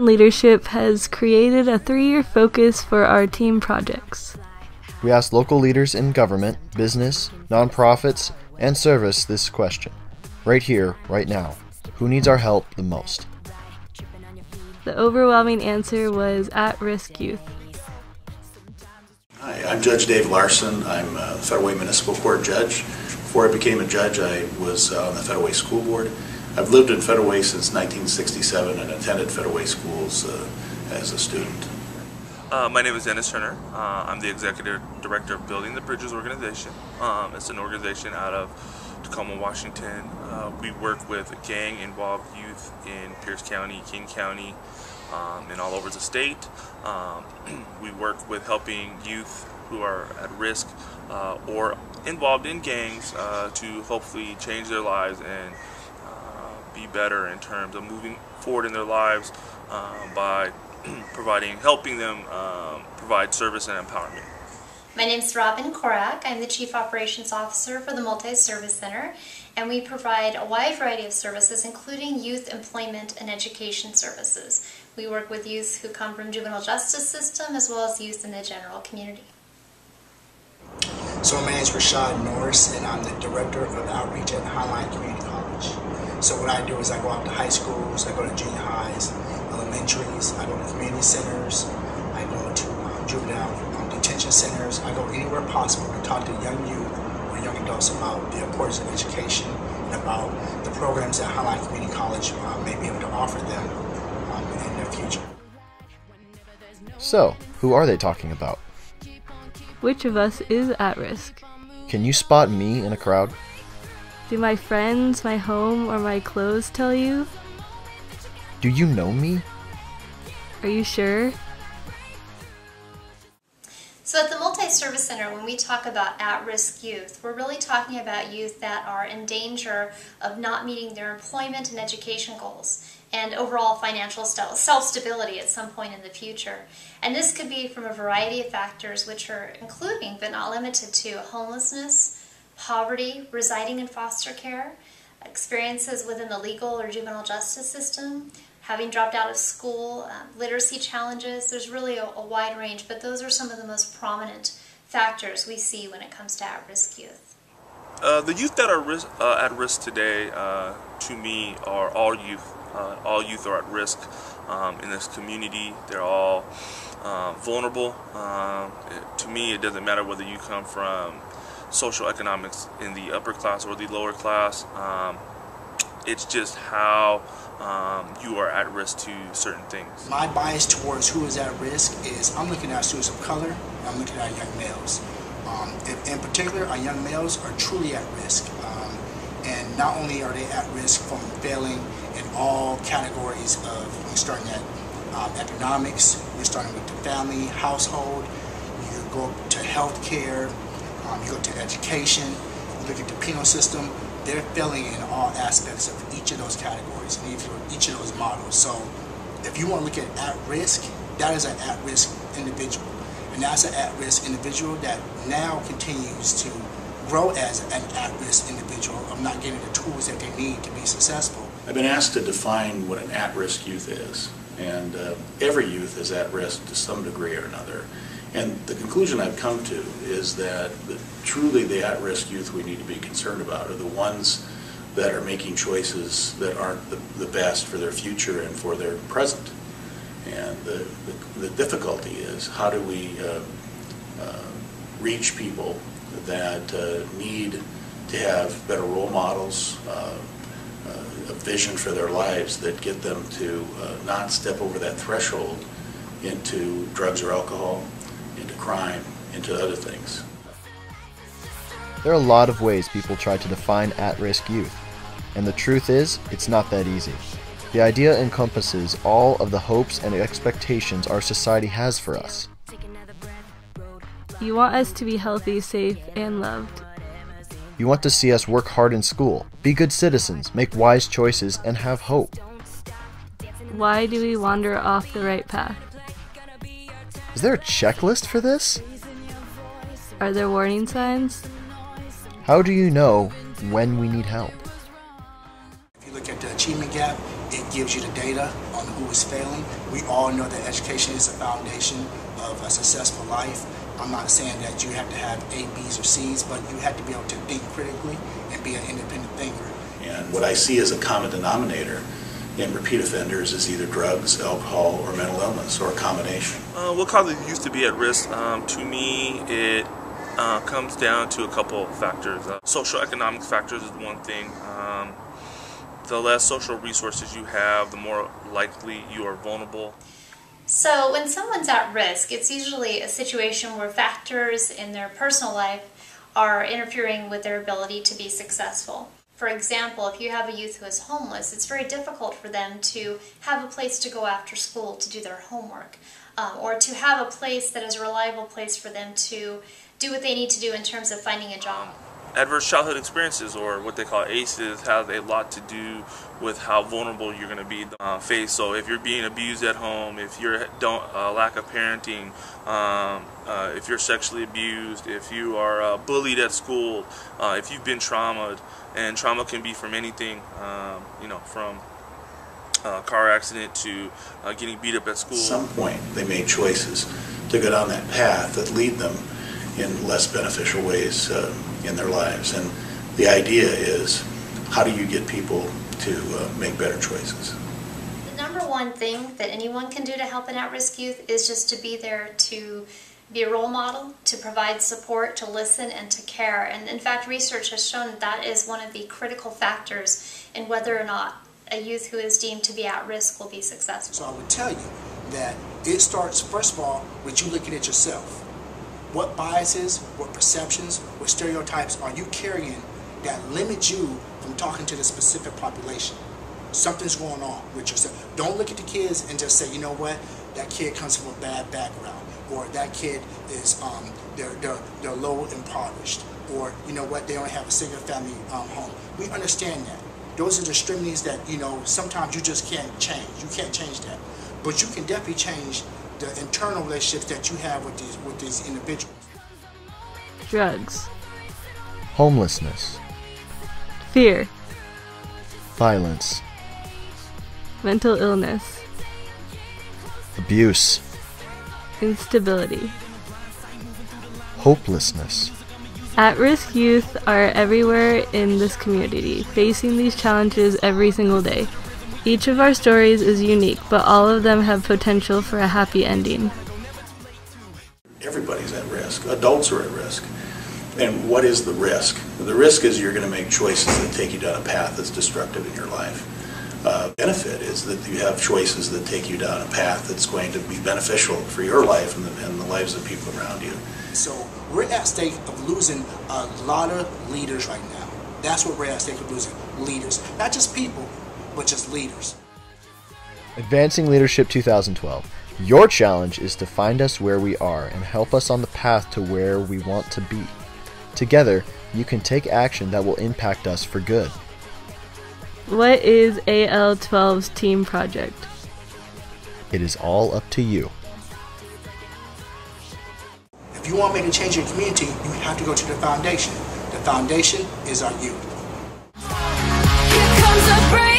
AdvancingLeadership has created a 3-year focus for our team projects. We asked local leaders in government, business, nonprofits, and service this question. Right here, right now. Who needs our help the most? The overwhelming answer was at-risk youth. Hi, I'm Judge Dave Larson. I'm a Federal Way Municipal Court judge. Before I became a judge, I was on the Federal Way School Board. I've lived in Federal Way since 1967 and attended Federal Way schools as a student. My name is Dennis Turner. I'm the Executive Director of Building the Bridges organization. It's an organization out of Tacoma, Washington. We work with gang-involved youth in Pierce County, King County, and all over the state. We work with helping youth who are at risk or involved in gangs to hopefully change their lives and be better in terms of moving forward in their lives by helping them provide service and empowerment. My name is Robin Korak. I'm the Chief Operations Officer for the Multi-Service Center, and we provide a wide variety of services, including youth employment and education services. We work with youth who come from juvenile justice system as well as youth in the general community. So my name is Rashad Norris, and I'm the Director of Outreach at Highline Community College. So what I do is I go out to high schools, I go to junior highs, elementaries, I go to community centers, I go to juvenile detention centers. I go anywhere possible to talk to young youth or young adults about the importance of education and about the programs that Highline Community College may be able to offer them in the future. So, who are they talking about? Which of us is at risk? Can you spot me in a crowd? Do my friends, my home, or my clothes tell you? Do you know me? Are you sure? So at the Multi-Service Center, when we talk about at-risk youth, we're really talking about youth that are in danger of not meeting their employment and education goals and overall financial self-stability at some point in the future. And this could be from a variety of factors, which are including, but not limited to, homelessness, poverty, residing in foster care, experiences within the legal or juvenile justice system, having dropped out of school, literacy challenges. There's really a wide range, but those are some of the most prominent factors we see when it comes to at-risk youth. The youth that are at risk today, to me, are all youth. All youth are at risk in this community. They're all vulnerable. To me, it doesn't matter whether you come from social economics in the upper class or the lower class. It's just how you are at risk to certain things. My bias towards who is at risk is I'm looking at students of color, and I'm looking at young males. In particular, our young males are truly at risk. And not only are they at risk from failing in all categories of, we're starting at economics, we're starting with the family, household, you go to health care, you go to education, you look at the penal system. They're failing in all aspects of each of those categories and each of those models. So if you want to look at risk, that is an at-risk individual. And that's an at-risk individual that now continues to grow as an at-risk individual of not getting the tools that they need to be successful. I've been asked to define what an at-risk youth is, and every youth is at risk to some degree or another. And the conclusion I've come to is that truly the at-risk youth we need to be concerned about are the ones that are making choices that aren't the best for their future and for their present. And the difficulty is, how do we reach people that need to have better role models, a vision for their lives that get them to not step over that threshold into drugs or alcohol, into crime, into other things. There are a lot of ways people try to define at-risk youth, and the truth is, it's not that easy. The idea encompasses all of the hopes and expectations our society has for us. You want us to be healthy, safe, and loved. You want to see us work hard in school, be good citizens, make wise choices, and have hope. Why do we wander off the right path? Is there a checklist for this? Are there warning signs? How do you know when we need help? If you look at the achievement gap, It gives you the data on who is failing. We all know that education is the foundation of a successful life. I'm not saying that you have to have A, B's, or C's, but you have to be able to think critically and be an independent thinker. And what I see as a common denominator in repeat offenders is either drugs, alcohol, or mental illness, or a combination. What causes youth to be at risk? To me, it comes down to a couple factors. Social economic factors is one thing. The less social resources you have, the more likely you are vulnerable. So when someone's at risk, it's usually a situation where factors in their personal life are interfering with their ability to be successful. For example, if you have a youth who is homeless, it's very difficult for them to have a place to go after school to do their homework, or to have a place that is a reliable place for them to do what they need to do in terms of finding a job. Adverse childhood experiences, or what they call ACEs, have a lot to do with how vulnerable you're going to be faced. So if you're being abused at home, if you're lack of parenting, if you're sexually abused, if you are bullied at school, if you've been traumatized, and trauma can be from anything, from a car accident to getting beat up at school. At some point, they made choices to go down that path that lead them in less beneficial ways in their lives. And the idea is, how do you get people to make better choices? The number one thing that anyone can do to help an at-risk youth is just to be there to be a role model, to provide support, to listen, and to care. And in fact, research has shown that that is one of the critical factors in whether or not a youth who is deemed to be at risk will be successful. So I would tell you that it starts, first of all, with you looking at yourself. What biases, what perceptions, what stereotypes are you carrying that limit you from talking to the specific population? Something's going on with yourself. Don't look at the kids and just say, you know what, that kid comes from a bad background, or that kid is they're low impoverished, or you know what, they only have a single family home. We understand that. Those are the extremities that sometimes you just can't change. You can't change that, but you can definitely change the internal relationships that you have with these individuals. Drugs. Homelessness. Fear. Violence. Mental illness. Abuse. Instability. Hopelessness. At-risk youth are everywhere in this community, facing these challenges every single day. Each of our stories is unique, but all of them have potential for a happy ending. Everybody's at risk. Adults are at risk. And what is the risk? The risk is you're going to make choices that take you down a path that's destructive in your life. Benefit is that you have choices that take you down a path that's going to be beneficial for your life and the lives of people around you. So we're at stake of losing a lot of leaders right now. That's what we're at stake of losing, leaders. Not just people, but just leaders. Advancing Leadership 2012. Your challenge is to find us where we are and help us on the path to where we want to be. Together, you can take action that will impact us for good. What is AL12's team project? It is all up to you. If you want to make a change in your community, you have to go to the foundation. The foundation is our youth. Here comes a break.